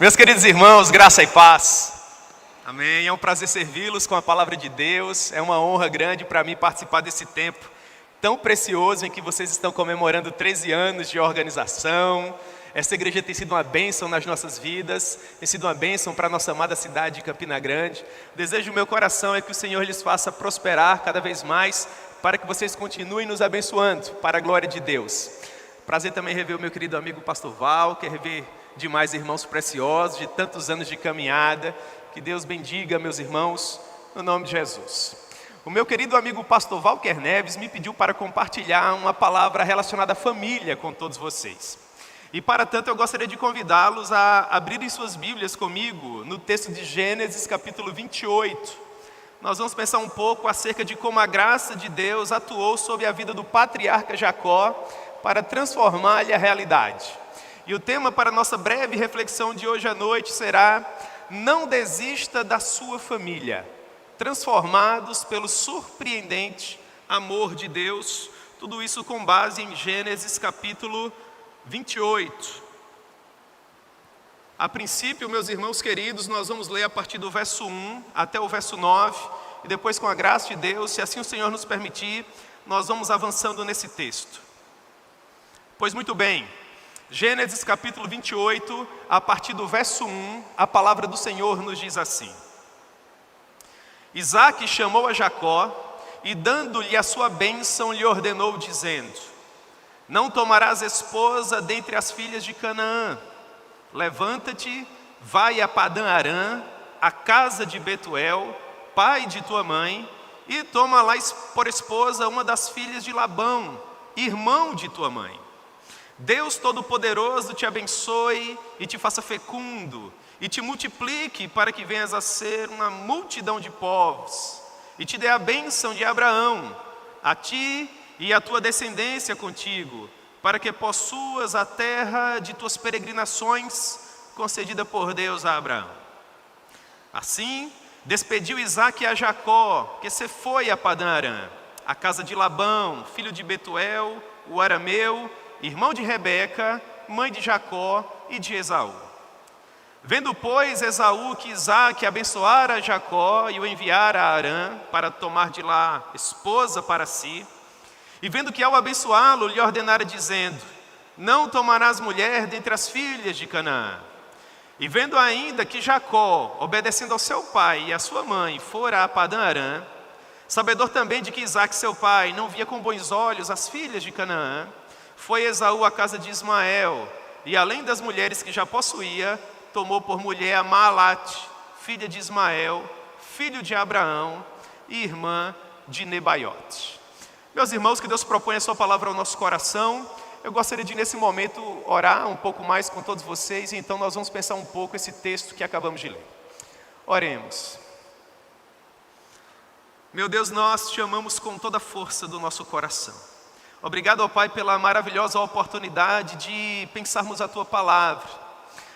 Meus queridos irmãos, graça e paz. Amém. É um prazer servi-los com a palavra de Deus. É uma honra grande para mim participar desse tempo tão precioso em que vocês estão comemorando 13 anos de organização. Essa igreja tem sido uma bênção nas nossas vidas, tem sido uma bênção para a nossa amada cidade de Campina Grande. O desejo do meu coração é que o Senhor lhes faça prosperar cada vez mais, para que vocês continuem nos abençoando, para a glória de Deus. Prazer também rever o meu querido amigo Pastor Val, quer rever demais irmãos preciosos, de tantos anos de caminhada. Que Deus bendiga meus irmãos, no nome de Jesus. O meu querido amigo Pastor Valquer Neves me pediu para compartilhar uma palavra relacionada à família com todos vocês. E para tanto eu gostaria de convidá-los a abrirem suas Bíblias comigo no texto de Gênesis capítulo 28. Nós vamos pensar um pouco acerca de como a graça de Deus atuou sobre a vida do patriarca Jacó para transformar-lhe a realidade. E o tema para a nossa breve reflexão de hoje à noite será: não desista da sua família, transformados pelo surpreendente amor de Deus. Tudo isso com base em Gênesis capítulo 28. A princípio, meus irmãos queridos, nós vamos ler a partir do verso 1 até o verso 9. E depois, com a graça de Deus, se assim o Senhor nos permitir, nós vamos avançando nesse texto. Pois muito bem, Gênesis capítulo 28, a partir do verso 1, a palavra do Senhor nos diz assim: Isaque chamou a Jacó e, dando-lhe a sua bênção, lhe ordenou, dizendo: não tomarás esposa dentre as filhas de Canaã. Levanta-te, vai a Padã Arã, a casa de Betuel, pai de tua mãe, e toma lá por esposa uma das filhas de Labão, irmão de tua mãe. Deus Todo-Poderoso te abençoe e te faça fecundo, e te multiplique para que venhas a ser uma multidão de povos, e te dê a bênção de Abraão, a ti e a tua descendência contigo, para que possuas a terra de tuas peregrinações, concedida por Deus a Abraão. Assim, despediu Isaque a Jacó, que se foi a Padã Arã, a casa de Labão, filho de Betuel, o arameu, irmão de Rebeca, mãe de Jacó e de Esaú. Vendo, pois, Esaú que Isaque abençoara Jacó e o enviara a Arã para tomar de lá esposa para si, e vendo que ao abençoá-lo lhe ordenara dizendo: não tomarás mulher dentre as filhas de Canaã. E vendo ainda que Jacó, obedecendo ao seu pai e à sua mãe, fora a Padã Arã, sabedor também de que Isaque seu pai não via com bons olhos as filhas de Canaã, foi Esaú à casa de Ismael, e além das mulheres que já possuía, tomou por mulher a Maalate, filha de Ismael, filho de Abraão e irmã de Nebaiote. Meus irmãos, que Deus propõe a sua palavra ao nosso coração. Eu gostaria de, nesse momento, orar um pouco mais com todos vocês, e então nós vamos pensar um pouco esse texto que acabamos de ler. Oremos. Meu Deus, nós te amamos com toda a força do nosso coração. Obrigado, ó Pai, pela maravilhosa oportunidade de pensarmos a Tua palavra.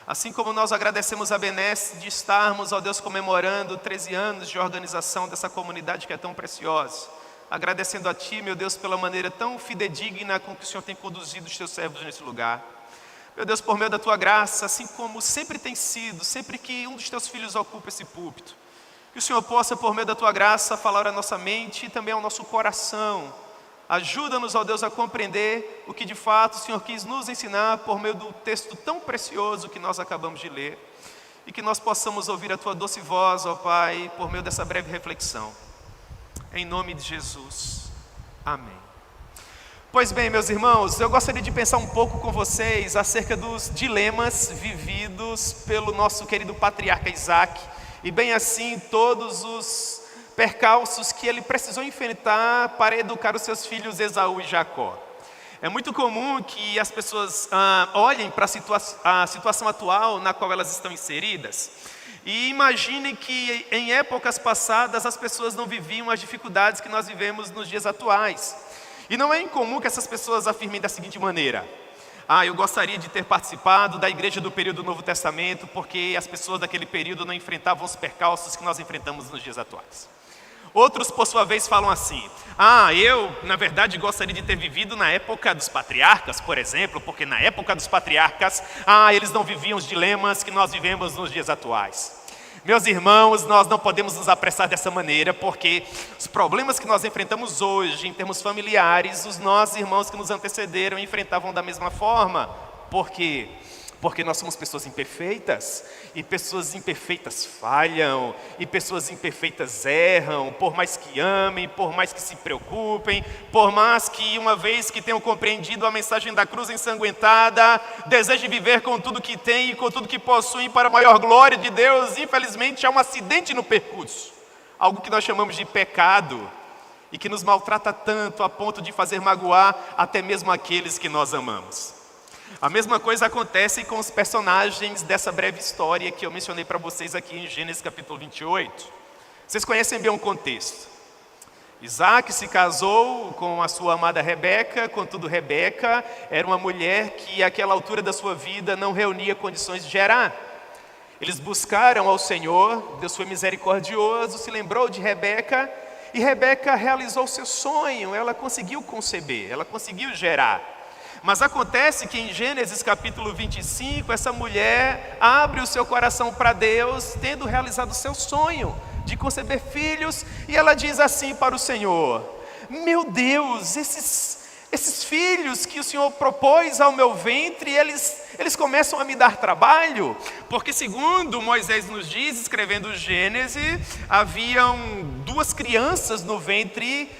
Assim como nós agradecemos a benesse de estarmos, ó Deus, comemorando 13 anos de organização dessa comunidade que é tão preciosa. Agradecendo a Ti, meu Deus, pela maneira tão fidedigna com que o Senhor tem conduzido os Teus servos nesse lugar. Meu Deus, por meio da Tua graça, assim como sempre tem sido, sempre que um dos Teus filhos ocupa esse púlpito, que o Senhor possa, por meio da Tua graça, falar à nossa mente e também ao nosso coração. Ajuda-nos, ó Deus, a compreender o que de fato o Senhor quis nos ensinar por meio do texto tão precioso que nós acabamos de ler, e que nós possamos ouvir a Tua doce voz, ó Pai, por meio dessa breve reflexão. Em nome de Jesus. Amém. Pois bem, meus irmãos, eu gostaria de pensar um pouco com vocês acerca dos dilemas vividos pelo nosso querido patriarca Isaque, e bem assim todos os percalços que ele precisou enfrentar para educar os seus filhos Esaú e Jacó. É muito comum que as pessoas olhem para a situação atual na qual elas estão inseridas e imaginem que em épocas passadas as pessoas não viviam as dificuldades que nós vivemos nos dias atuais. E não é incomum que essas pessoas afirmem da seguinte maneira: eu gostaria de ter participado da igreja do período do Novo Testamento, porque as pessoas daquele período não enfrentavam os percalços que nós enfrentamos nos dias atuais. Outros, por sua vez, falam assim: eu, na verdade, gostaria de ter vivido na época dos patriarcas, por exemplo, porque na época dos patriarcas, eles não viviam os dilemas que nós vivemos nos dias atuais. Meus irmãos, nós não podemos nos apressar dessa maneira, porque os problemas que nós enfrentamos hoje, em termos familiares, os nossos irmãos que nos antecederam enfrentavam da mesma forma. Por quê? Porque nós somos pessoas imperfeitas, e pessoas imperfeitas falham, e pessoas imperfeitas erram, por mais que amem, por mais que se preocupem, por mais que, uma vez que tenham compreendido a mensagem da cruz ensanguentada, desejem viver com tudo que têm e com tudo que possuem para a maior glória de Deus. Infelizmente, há um acidente no percurso, algo que nós chamamos de pecado, e que nos maltrata tanto a ponto de fazer magoar até mesmo aqueles que nós amamos. A mesma coisa acontece com os personagens dessa breve história que eu mencionei para vocês aqui em Gênesis capítulo 28. Vocês conhecem bem o contexto. Isaac se casou com a sua amada Rebeca, contudo Rebeca era uma mulher que àquela altura da sua vida não reunia condições de gerar. Eles buscaram ao Senhor, Deus foi misericordioso, se lembrou de Rebeca, e Rebeca realizou seu sonho, ela conseguiu conceber, ela conseguiu gerar. Mas acontece que em Gênesis capítulo 25, essa mulher abre o seu coração para Deus, tendo realizado o seu sonho de conceber filhos, e ela diz assim para o Senhor: meu Deus, esses filhos que o Senhor propôs ao meu ventre, eles começam a me dar trabalho, porque segundo Moisés nos diz, escrevendo Gênesis, haviam 2 crianças no ventre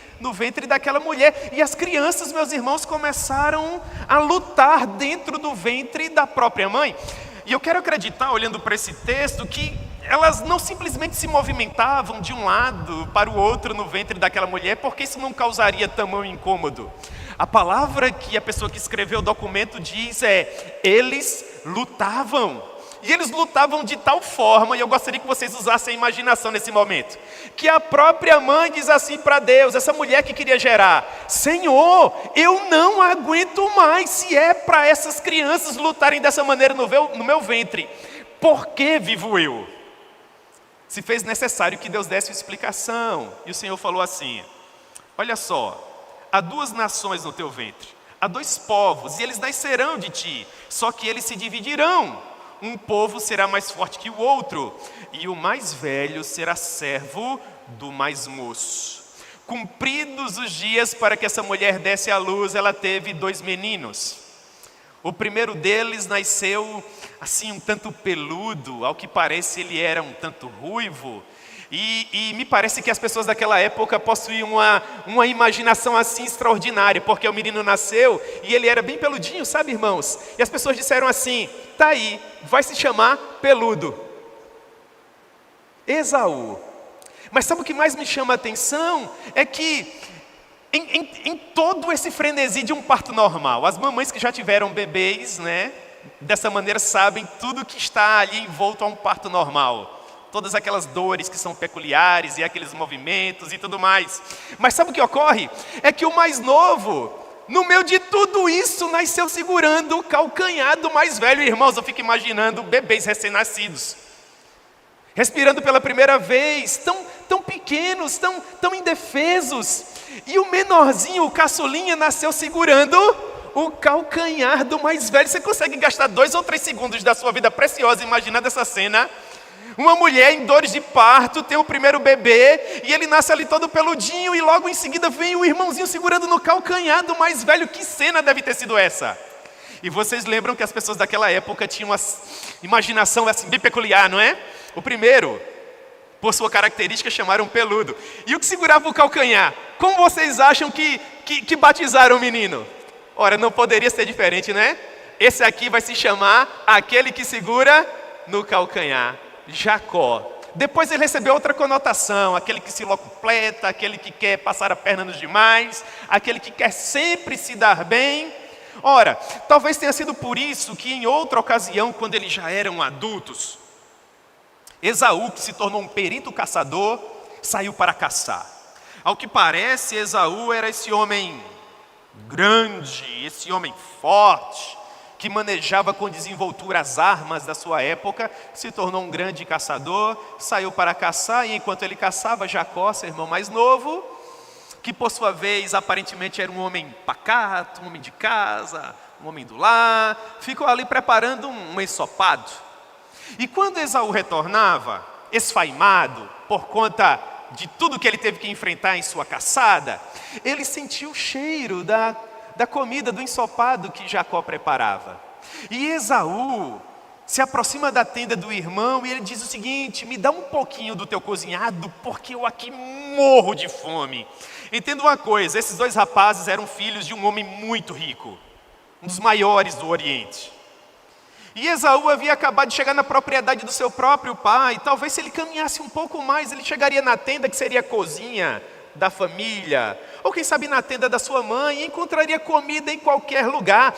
daquela mulher, e as crianças, meus irmãos, começaram a lutar dentro do ventre da própria mãe. E eu quero acreditar, olhando para esse texto, que elas não simplesmente se movimentavam de um lado para o outro no ventre daquela mulher, porque isso não causaria tamanho incômodo. A palavra que a pessoa que escreveu o documento diz eles lutavam. E eles lutavam de tal forma, e eu gostaria que vocês usassem a imaginação nesse momento, que a própria mãe diz assim para Deus, essa mulher que queria gerar: Senhor, eu não aguento mais, se é para essas crianças lutarem dessa maneira no meu ventre, por que vivo eu? Se fez necessário que Deus desse uma explicação, e o Senhor falou assim: olha só, há 2 nações no teu ventre, há 2 povos, e eles nascerão de ti, só que eles se dividirão. Um povo será mais forte que o outro, e o mais velho será servo do mais moço. Cumpridos os dias para que essa mulher desse à luz, ela teve 2 meninos. O primeiro deles nasceu assim um tanto peludo, ao que parece ele era um tanto ruivo, e me parece que as pessoas daquela época possuíam uma imaginação assim extraordinária, porque o menino nasceu e ele era bem peludinho, sabe, irmãos? E as pessoas disseram assim: tá aí, vai se chamar Peludo, Esaú. Mas sabe o que mais me chama a atenção? É que em todo esse frenesi de um parto normal, as mamães que já tiveram bebês, né, dessa maneira sabem tudo que está ali envolto a um parto normal. Todas aquelas dores que são peculiares e aqueles movimentos e tudo mais. Mas sabe o que ocorre? É que o mais novo, no meio de tudo isso, nasceu segurando o calcanhar do mais velho. Irmãos, eu fico imaginando bebês recém-nascidos, respirando pela primeira vez, tão pequenos, tão indefesos. E o menorzinho, o caçulinha, nasceu segurando o calcanhar do mais velho. Você consegue gastar 2 ou 3 segundos da sua vida preciosa imaginando essa cena? Uma mulher em dores de parto, tem o primeiro bebê, e ele nasce ali todo peludinho, e logo em seguida vem o irmãozinho segurando no calcanhar do mais velho. Que cena deve ter sido essa? E vocês lembram que as pessoas daquela época tinham uma imaginação assim, bem peculiar, não é? O primeiro, por sua característica, chamaram peludo. E o que segurava o calcanhar? Como vocês acham que batizaram o menino? Ora, não poderia ser diferente, né? Esse aqui vai se chamar aquele que segura no calcanhar, Jacó. Depois ele recebeu outra conotação, aquele que se locupleta, aquele que quer passar a perna nos demais, aquele que quer sempre se dar bem. Ora, talvez tenha sido por isso que em outra ocasião, quando eles já eram adultos, Esaú, que se tornou um perito caçador, saiu para caçar. Ao que parece, Esaú era esse homem grande, esse homem forte, que manejava com desenvoltura as armas da sua época, se tornou um grande caçador, saiu para caçar, e enquanto ele caçava, Jacó, seu irmão mais novo, que por sua vez aparentemente era um homem pacato, um homem de casa, um homem do lar, ficou ali preparando um ensopado. E quando Esaú retornava, esfaimado, por conta de tudo que ele teve que enfrentar em sua caçada, ele sentiu o cheiro da comida, do ensopado que Jacó preparava. E Esaú se aproxima da tenda do irmão e ele diz o seguinte: me dá um pouquinho do teu cozinhado, porque eu aqui morro de fome. Entenda uma coisa, esses dois rapazes eram filhos de um homem muito rico, um dos maiores do Oriente. E Esaú havia acabado de chegar na propriedade do seu próprio pai. Talvez se ele caminhasse um pouco mais, ele chegaria na tenda que seria a cozinha da família, ou quem sabe na tenda da sua mãe, e encontraria comida em qualquer lugar.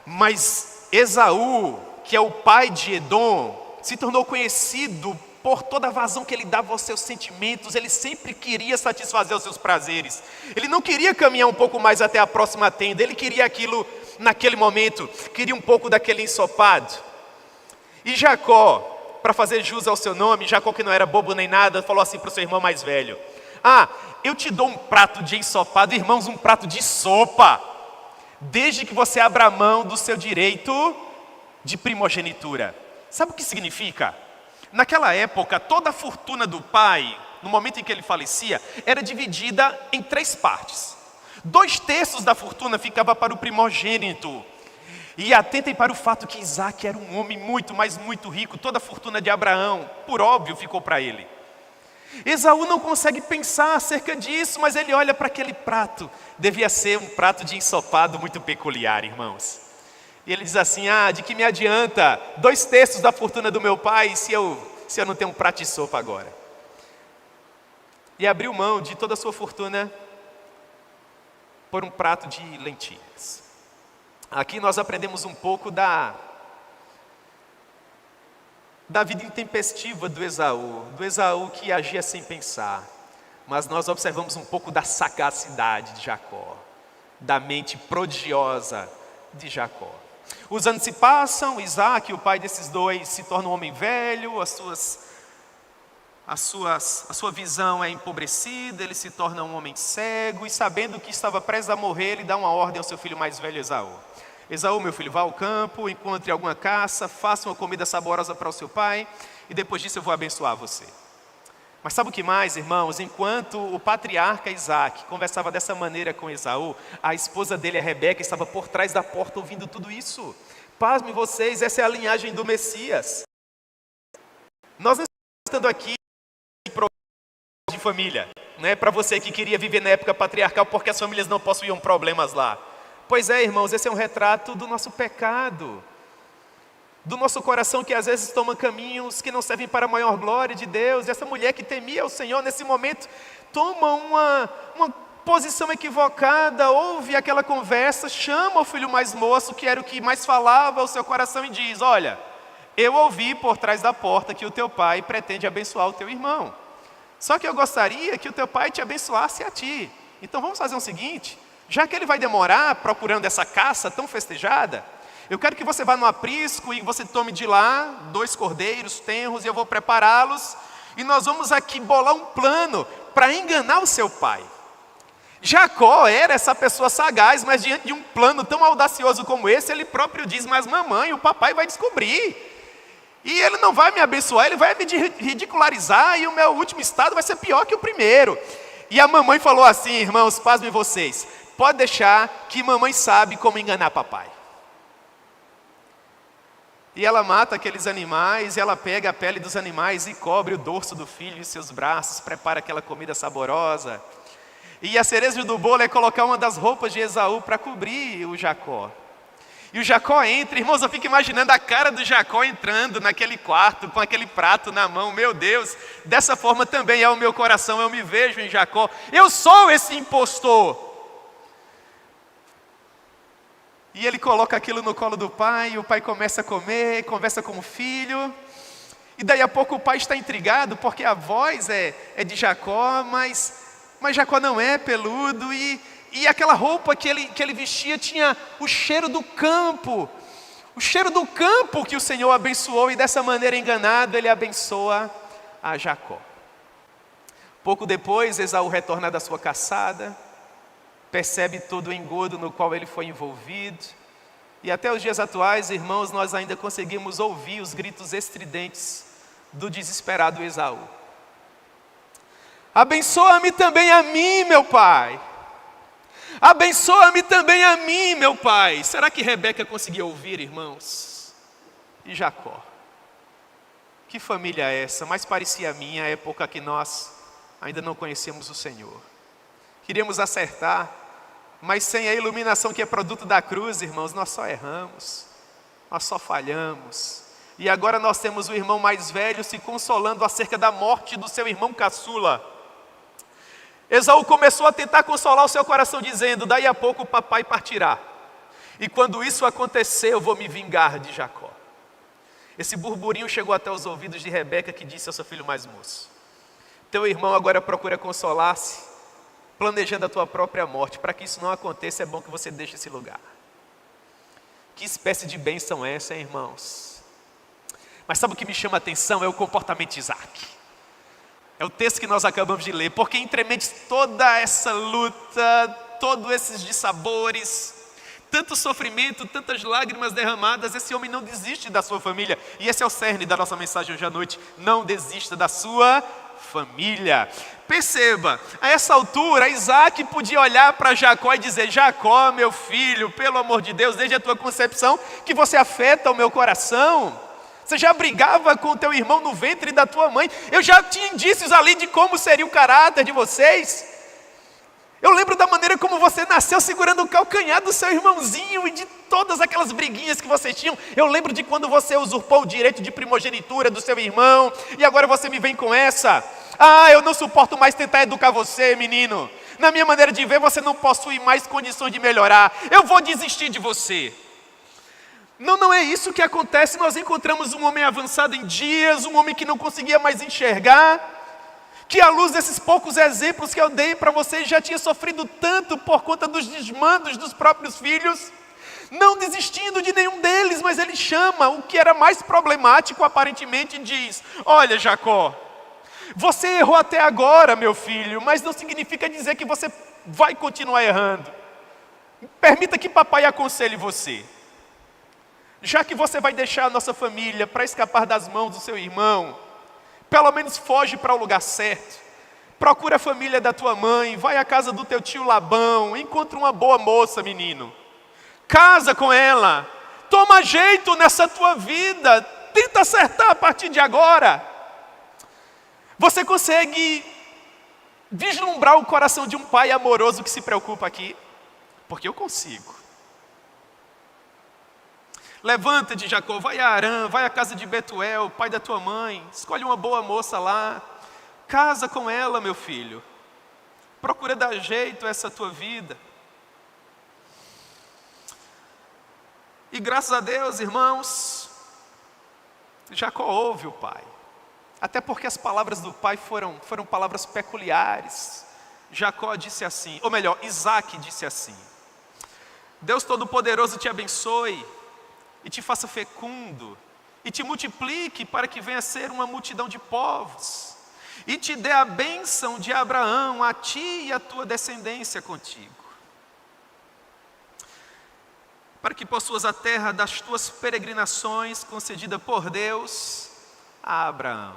Mas Esaú, que é o pai de Edom, se tornou conhecido por toda a vazão que ele dava aos seus sentimentos. Ele sempre queria satisfazer os seus prazeres. Ele não queria caminhar um pouco mais até a próxima tenda, ele queria aquilo naquele momento, queria um pouco daquele ensopado. E Jacó, para fazer jus ao seu nome, Jacó, que não era bobo nem nada, falou assim para o seu irmão mais velho: eu te dou um prato de ensopado, irmãos, um prato de sopa, desde que você abra mão do seu direito de primogenitura. Sabe o que significa? Naquela época, toda a fortuna do pai, no momento em que ele falecia, era dividida em 3 partes. 2/3 da fortuna ficava para o primogênito. E atentem para o fato que Isaac era um homem muito, mas muito rico. Toda a fortuna de Abraão, por óbvio, ficou para ele. Esaú não consegue pensar acerca disso, mas ele olha para aquele prato. Devia ser um prato de ensopado muito peculiar, irmãos. E ele diz assim: de que me adianta 2/3 da fortuna do meu pai se eu não tenho um prato de sopa agora? E abriu mão de toda a sua fortuna por um prato de lentilhas. Aqui nós aprendemos um pouco da vida intempestiva do Esaú que agia sem pensar. Mas nós observamos um pouco da sagacidade de Jacó, da mente prodigiosa de Jacó. Os anos se passam, Isaac, o pai desses dois, se torna um homem velho, a sua visão é empobrecida, ele se torna um homem cego, e sabendo que estava prestes a morrer, ele dá uma ordem ao seu filho mais velho, Esaú. Esaú, meu filho, vá ao campo, encontre alguma caça, faça uma comida saborosa para o seu pai, e depois disso eu vou abençoar você. Mas sabe o que mais, irmãos? Enquanto o patriarca Isaac conversava dessa maneira com Esaú, a esposa dele, a Rebeca, estava por trás da porta ouvindo tudo isso. Pasmem vocês, essa é a linhagem do Messias. Nós não estamos estando aqui de família, né? Para você que queria viver na época patriarcal porque as famílias não possuíam problemas lá. Pois é, irmãos, esse é um retrato do nosso pecado, do nosso coração que às vezes toma caminhos que não servem para a maior glória de Deus. E essa mulher que temia o Senhor nesse momento toma uma posição equivocada, ouve aquela conversa, chama o filho mais moço, que era o que mais falava ao seu coração, e diz: olha, eu ouvi por trás da porta que o teu pai pretende abençoar o teu irmão. Só que eu gostaria que o teu pai te abençoasse a ti. Então vamos fazer o seguinte: já que ele vai demorar procurando essa caça tão festejada, eu quero que você vá no aprisco e você tome de lá 2 cordeiros tenros, e eu vou prepará-los, e nós vamos aqui bolar um plano para enganar o seu pai. Jacó era essa pessoa sagaz, mas diante de um plano tão audacioso como esse, ele próprio diz: mas mamãe, o papai vai descobrir, e ele não vai me abençoar, ele vai me ridicularizar, e o meu último estado vai ser pior que o primeiro. E a mamãe falou assim, irmãos, pasmem vocês: pode deixar que mamãe sabe como enganar papai. E ela mata aqueles animais, e ela pega a pele dos animais e cobre o dorso do filho em seus braços, prepara aquela comida saborosa. E a cereja do bolo é colocar uma das roupas de Esaú para cobrir o Jacó. E o Jacó entra, irmãos, eu fico imaginando a cara do Jacó entrando naquele quarto com aquele prato na mão. Meu Deus, dessa forma também é o meu coração, eu me vejo em Jacó. Eu sou esse impostor. E ele coloca aquilo no colo do pai, e o pai começa a comer, conversa com o filho. E daí a pouco o pai está intrigado, porque a voz é de Jacó, mas Jacó não é peludo, e aquela roupa que ele vestia tinha o cheiro do campo. O cheiro do campo que o Senhor abençoou, e dessa maneira enganado, ele abençoa a Jacó. Pouco depois, Esaú retorna da sua caçada, percebe todo o engodo no qual ele foi envolvido, e até os dias atuais, irmãos, nós ainda conseguimos ouvir os gritos estridentes do desesperado Esaú. Abençoa-me também a mim, meu pai. Abençoa-me também a mim, meu pai. Será que Rebeca conseguia ouvir, irmãos? E Jacó? Que família é essa? Mais parecia a minha, a época que nós ainda não conhecemos o Senhor. Queríamos acertar, mas sem a iluminação que é produto da cruz, irmãos, nós só erramos, nós só falhamos. E agora nós temos o irmão mais velho se consolando acerca da morte do seu irmão caçula. Esaú começou a tentar consolar o seu coração, dizendo: daí a pouco o papai partirá, e quando isso acontecer eu vou me vingar de Jacó. Esse burburinho chegou até os ouvidos de Rebeca, que disse ao seu filho mais moço: teu irmão agora procura consolar-se, planejando a tua própria morte. Para que isso não aconteça, é bom que você deixe esse lugar. Que espécie de bênção é essa, hein, irmãos? Mas sabe o que me chama a atenção? É o comportamento de Isaac. É o texto que nós acabamos de ler, porque entre mentes toda essa luta, todos esses dissabores, tanto sofrimento, tantas lágrimas derramadas, esse homem não desiste da sua família. E esse é o cerne da nossa mensagem hoje à noite: não desista da sua família. Perceba, a essa altura, Isaac podia olhar para Jacó e dizer: Jacó, meu filho, pelo amor de Deus, desde a tua concepção que você afeta o meu coração. Você já brigava com o teu irmão no ventre da tua mãe. Eu já tinha indícios ali de como seria o caráter de vocês. Eu lembro da maneira como você nasceu segurando o calcanhar do seu irmãozinho e de todas aquelas briguinhas que vocês tinham. Eu lembro de quando você usurpou o direito de primogenitura do seu irmão, e agora você me vem com essa. Eu não suporto mais tentar educar você, menino. Na minha maneira de ver, você não possui mais condições de melhorar. Eu vou desistir de você. Não é isso que acontece. Nós encontramos um homem avançado em dias, um homem que não conseguia mais enxergar, que à luz desses poucos exemplos que eu dei para vocês, já tinha sofrido tanto por conta dos desmandos dos próprios filhos, não desistindo de nenhum deles, mas ele chama o que era mais problemático aparentemente e diz: olha, Jacó, você errou até agora, meu filho, mas não significa dizer que você vai continuar errando. Permita que papai aconselhe você. Já que você vai deixar a nossa família para escapar das mãos do seu irmão, pelo menos foge para o lugar certo. Procura a família da tua mãe, vai à casa do teu tio Labão, encontra uma boa moça, menino. Casa com ela, toma jeito nessa tua vida, tenta acertar a partir de agora. Você consegue vislumbrar o coração de um pai amoroso que se preocupa aqui? Porque eu consigo. Levanta-te, Jacó, vai a Arã, vai à casa de Betuel, pai da tua mãe, escolhe uma boa moça lá, casa com ela, meu filho. Procura dar jeito a essa tua vida. E graças a Deus, irmãos, Jacó ouve o pai. Até porque as palavras do pai foram palavras peculiares. Jacó disse assim, ou melhor, Isaac disse assim: Deus Todo-Poderoso te abençoe e te faça fecundo, e te multiplique para que venha a ser uma multidão de povos, e te dê a bênção de Abraão, a ti e a tua descendência contigo, para que possuas a terra das tuas peregrinações, concedida por Deus a Abraão.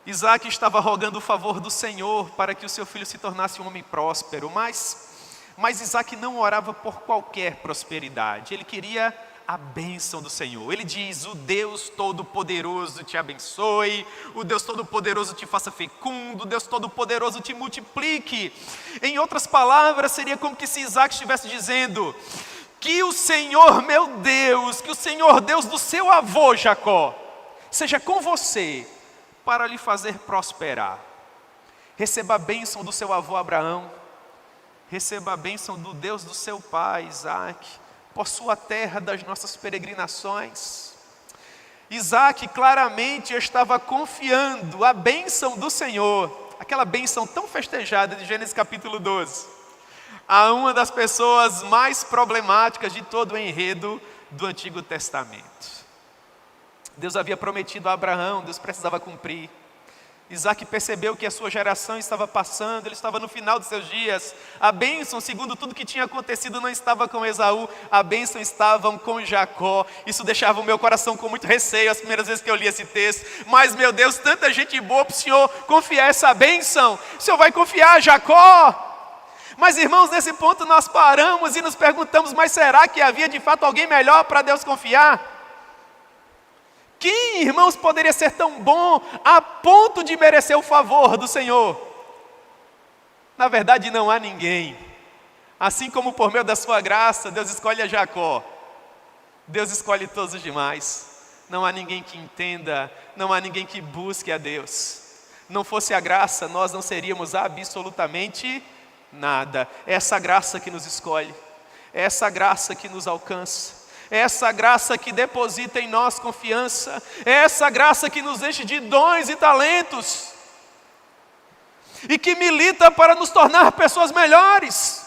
Isaac estava rogando o favor do Senhor para que o seu filho se tornasse um homem próspero, mas Isaac não orava por qualquer prosperidade, ele queria a bênção do Senhor. Ele diz: o Deus Todo-Poderoso te abençoe, o Deus Todo-Poderoso te faça fecundo, o Deus Todo-Poderoso te multiplique. Em outras palavras, seria como que se Isaac estivesse dizendo: que o Senhor meu Deus, que o Senhor Deus do seu avô Jacó, seja com você para lhe fazer prosperar. Receba a bênção do seu avô Abraão, receba a bênção do Deus do seu pai Isaac, possua a terra das nossas peregrinações. Isaac claramente estava confiando a bênção do Senhor, aquela bênção tão festejada de Gênesis capítulo 12, a uma das pessoas mais problemáticas de todo o enredo do Antigo Testamento. Deus havia prometido a Abraão, Deus precisava cumprir. Isaac percebeu que a sua geração estava passando, ele estava no final dos seus dias. A bênção, segundo tudo que tinha acontecido, não estava com Esaú, a bênção estava com Jacó. Isso deixava o meu coração com muito receio as primeiras vezes que eu li esse texto. Mas, meu Deus, tanta gente boa para o Senhor confiar essa bênção. O Senhor vai confiar a Jacó? Mas, irmãos, nesse ponto nós paramos e nos perguntamos, mas será que havia de fato alguém melhor para Deus confiar? Quem, irmãos, poderia ser tão bom a ponto de merecer o favor do Senhor? Na verdade, não há ninguém. Assim como por meio da sua graça, Deus escolhe a Jacó, Deus escolhe todos os demais. Não há ninguém que entenda, não há ninguém que busque a Deus. Não fosse a graça, nós não seríamos absolutamente nada. É essa graça que nos escolhe, é essa graça que nos alcança. É essa graça que deposita em nós confiança. É essa graça que nos enche de dons e talentos. E que milita para nos tornar pessoas melhores.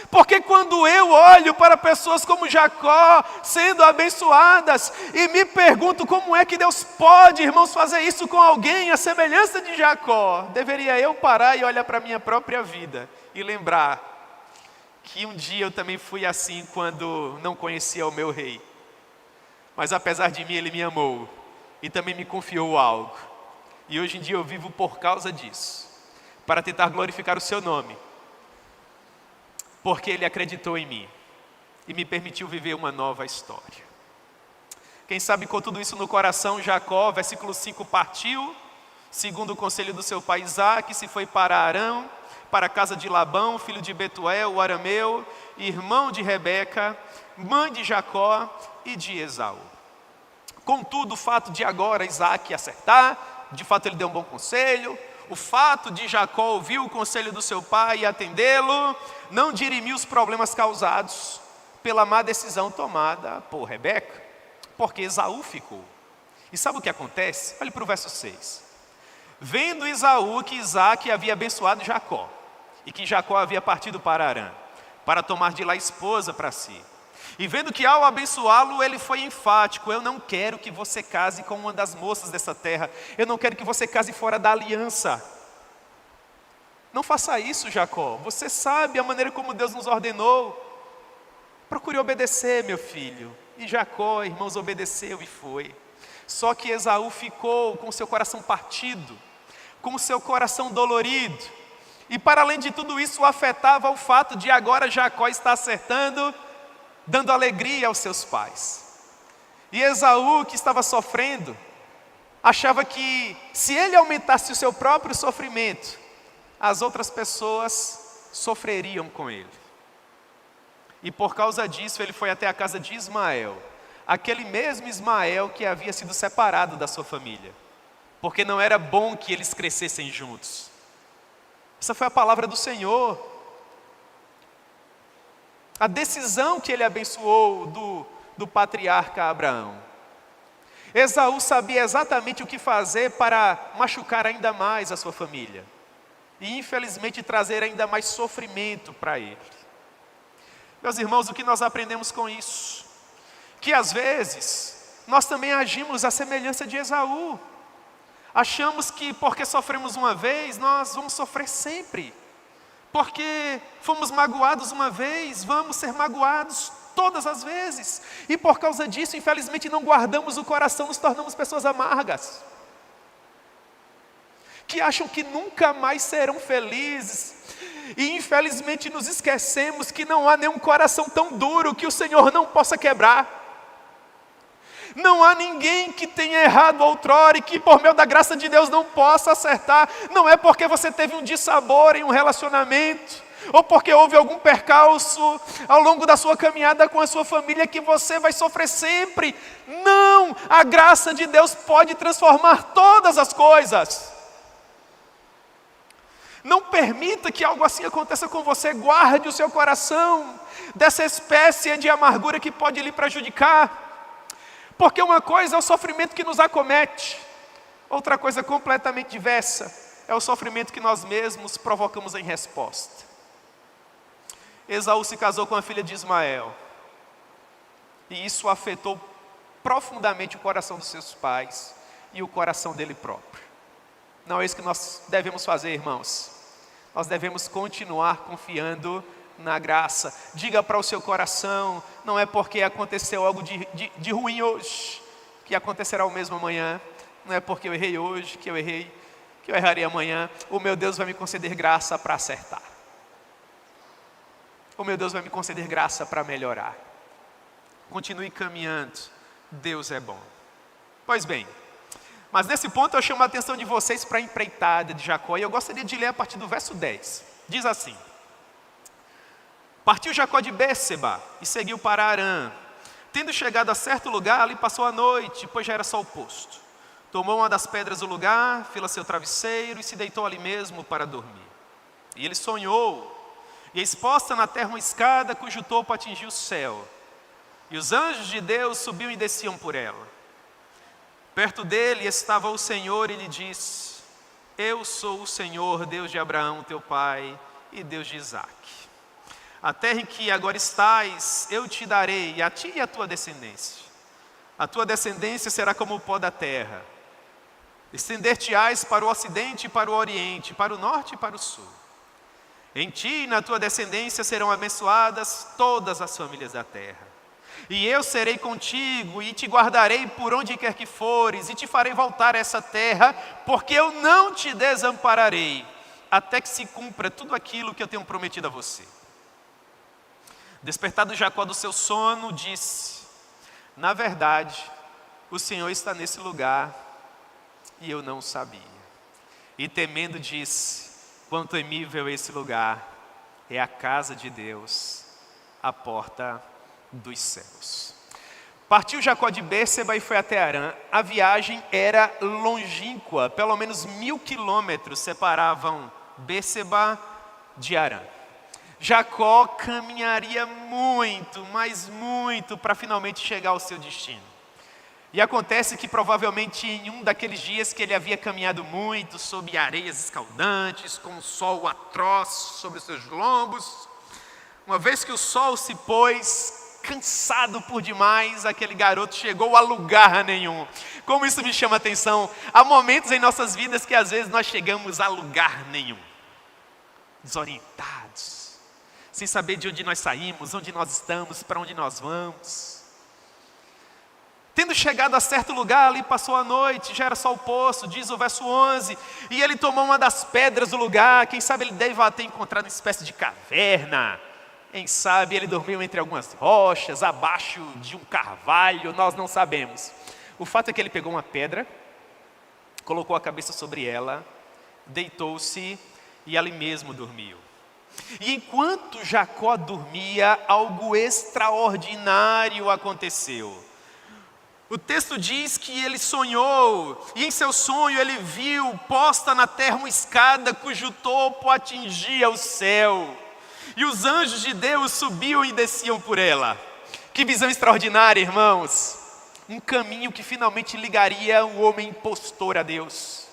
Porque quando eu olho para pessoas como Jacó, sendo abençoadas, e me pergunto como é que Deus pode, irmãos, fazer isso com alguém, a semelhança de Jacó, deveria eu parar e olhar para a minha própria vida e lembrar que um dia eu também fui assim quando não conhecia o meu rei. Mas apesar de mim, ele me amou e também me confiou algo. E hoje em dia eu vivo por causa disso, para tentar glorificar o seu nome. Porque ele acreditou em mim e me permitiu viver uma nova história. Quem sabe com tudo isso no coração, Jacó, versículo 5, partiu, segundo o conselho do seu pai Isaque, se foi para Arã, para a casa de Labão, filho de Betuel, o arameu, irmão de Rebeca, mãe de Jacó e de Esaú. Contudo, o fato de agora Isaque acertar, de fato ele deu um bom conselho, o fato de Jacó ouvir o conselho do seu pai e atendê-lo, não dirimiu os problemas causados pela má decisão tomada por Rebeca, porque Esaú ficou. E sabe o que acontece? Olhe para o verso 6. Vendo Esaú que Isaque havia abençoado Jacó, e que Jacó havia partido para Arã, para tomar de lá esposa para si. E vendo que ao abençoá-lo, ele foi enfático: eu não quero que você case com uma das moças dessa terra, eu não quero que você case fora da aliança. Não faça isso, Jacó, você sabe a maneira como Deus nos ordenou. Procure obedecer, meu filho. E Jacó, irmãos, obedeceu e foi. Só que Esaú ficou com seu coração partido, com seu coração dolorido. E para além de tudo isso, afetava o fato de agora Jacó estar acertando, dando alegria aos seus pais. E Esaú, que estava sofrendo, achava que se ele aumentasse o seu próprio sofrimento, as outras pessoas sofreriam com ele. E por causa disso ele foi até a casa de Ismael, aquele mesmo Ismael que havia sido separado da sua família, porque não era bom que eles crescessem juntos. Essa foi a palavra do Senhor. A decisão que ele abençoou do patriarca Abraão. Esaú sabia exatamente o que fazer para machucar ainda mais a sua família. E infelizmente trazer ainda mais sofrimento para ele. Meus irmãos, o que nós aprendemos com isso? Que às vezes nós também agimos à semelhança de Esaú. Achamos que porque sofremos uma vez, nós vamos sofrer sempre. Porque fomos magoados uma vez, vamos ser magoados todas as vezes. E por causa disso, infelizmente, não guardamos o coração, nos tornamos pessoas amargas. Que acham que nunca mais serão felizes. E infelizmente nos esquecemos que não há nenhum coração tão duro que o Senhor não possa quebrar. Não há ninguém que tenha errado outrora e que por meio da graça de Deus não possa acertar. Não é porque você teve um dissabor em um relacionamento, ou porque houve algum percalço ao longo da sua caminhada com a sua família que você vai sofrer sempre. Não! A graça de Deus pode transformar todas as coisas. Não permita que algo assim aconteça com você. Guarde o seu coração dessa espécie de amargura que pode lhe prejudicar. Porque uma coisa é o sofrimento que nos acomete, outra coisa completamente diversa é o sofrimento que nós mesmos provocamos em resposta. Esaú se casou com a filha de Ismael. E isso afetou profundamente o coração dos seus pais e o coração dele próprio. Não é isso que nós devemos fazer, irmãos. Nós devemos continuar confiando na graça. Diga para o seu coração, não é porque aconteceu algo de ruim hoje, que acontecerá o mesmo amanhã. Não é porque eu errei hoje, que eu errarei amanhã. O meu Deus vai me conceder graça para acertar. O meu Deus vai me conceder graça para melhorar. Continue caminhando, Deus é bom. Pois bem, mas nesse ponto eu chamo a atenção de vocês para a empreitada de Jacó, e eu gostaria de ler a partir do verso 10. Diz assim: Partiu Jacó de Bérseba e seguiu para Harã. Tendo chegado a certo lugar, ali passou a noite, pois já era sol posto. Tomou uma das pedras do lugar, fila seu travesseiro e se deitou ali mesmo para dormir. E ele sonhou, e exposta na terra uma escada cujo topo atingia o céu. E os anjos de Deus subiam e desciam por ela. Perto dele estava o Senhor e lhe disse: Eu sou o Senhor, Deus de Abraão, teu pai, e Deus de Isaque. A terra em que agora estás, eu te darei, a ti e a tua descendência. A tua descendência será como o pó da terra. Estender-te-ás para o ocidente e para o oriente, para o norte e para o sul. Em ti e na tua descendência serão abençoadas todas as famílias da terra. E eu serei contigo e te guardarei por onde quer que fores, e te farei voltar a essa terra, porque eu não te desampararei, até que se cumpra tudo aquilo que eu tenho prometido a você. Despertado Jacó do seu sono, disse: Na verdade, o Senhor está nesse lugar, e eu não sabia. E temendo disse: Quão temível esse lugar, é a casa de Deus, a porta dos céus. Partiu Jacó de Bérseba e foi até Harã. A viagem era longínqua, pelo menos 1000 quilômetros separavam Bérseba de Harã. Jacó caminharia muito, mas muito, para finalmente chegar ao seu destino. E acontece que provavelmente em um daqueles dias que ele havia caminhado muito, sob areias escaldantes, com o sol atroz sobre os seus lombos, uma vez que o sol se pôs, cansado por demais, aquele garoto chegou a lugar nenhum. Como isso me chama a atenção, há momentos em nossas vidas que às vezes nós chegamos a lugar nenhum, desorientados, sem saber de onde nós saímos, onde nós estamos, para onde nós vamos. Tendo chegado a certo lugar, ali passou a noite, já era sol posto, diz o verso 11, e ele tomou uma das pedras do lugar. Quem sabe ele deve ter encontrado uma espécie de caverna. Quem sabe ele dormiu entre algumas rochas, abaixo de um carvalho, nós não sabemos. O fato é que ele pegou uma pedra, colocou a cabeça sobre ela, deitou-se e ali mesmo dormiu. E enquanto Jacó dormia, algo extraordinário aconteceu. O texto diz que ele sonhou, e em seu sonho ele viu posta na terra uma escada cujo topo atingia o céu. E os anjos de Deus subiam e desciam por ela. Que visão extraordinária, irmãos. Um caminho que finalmente ligaria o homem impostor a Deus,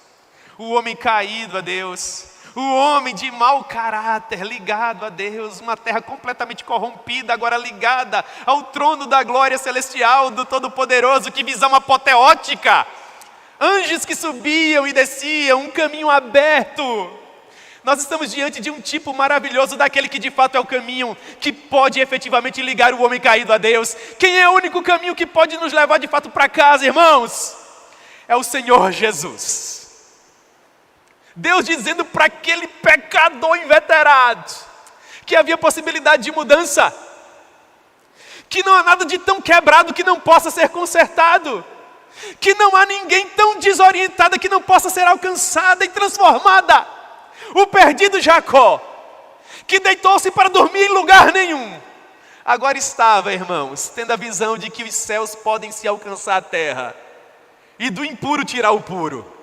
o homem caído a Deus, o homem de mau caráter ligado a Deus. Uma terra completamente corrompida, agora ligada ao trono da glória celestial do Todo-Poderoso. Que visão apoteótica. Anjos que subiam e desciam, um caminho aberto. Nós estamos diante de um tipo maravilhoso daquele que de fato é o caminho que pode efetivamente ligar o homem caído a Deus. Quem é o único caminho que pode nos levar de fato para casa, irmãos? É o Senhor Jesus. Deus dizendo para aquele pecador inveterado que havia possibilidade de mudança, que não há nada de tão quebrado que não possa ser consertado, que não há ninguém tão desorientada que não possa ser alcançada e transformada. O perdido Jacó, que deitou-se para dormir em lugar nenhum, agora estava, irmãos, tendo a visão de que os céus podem se alcançar a terra, e do impuro tirar o puro.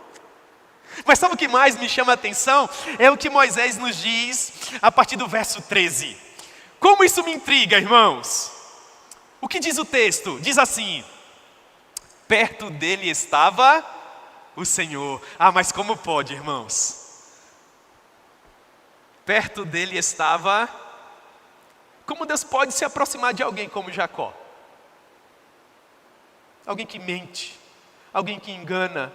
Mas sabe o que mais me chama a atenção? É o que Moisés nos diz a partir do verso 13. Como isso me intriga, irmãos? O que diz o texto? Diz assim: perto dele estava o Senhor. Ah, mas como pode, irmãos? Perto dele estava... Como Deus pode se aproximar de alguém como Jacó? alguém que mente, alguém que engana,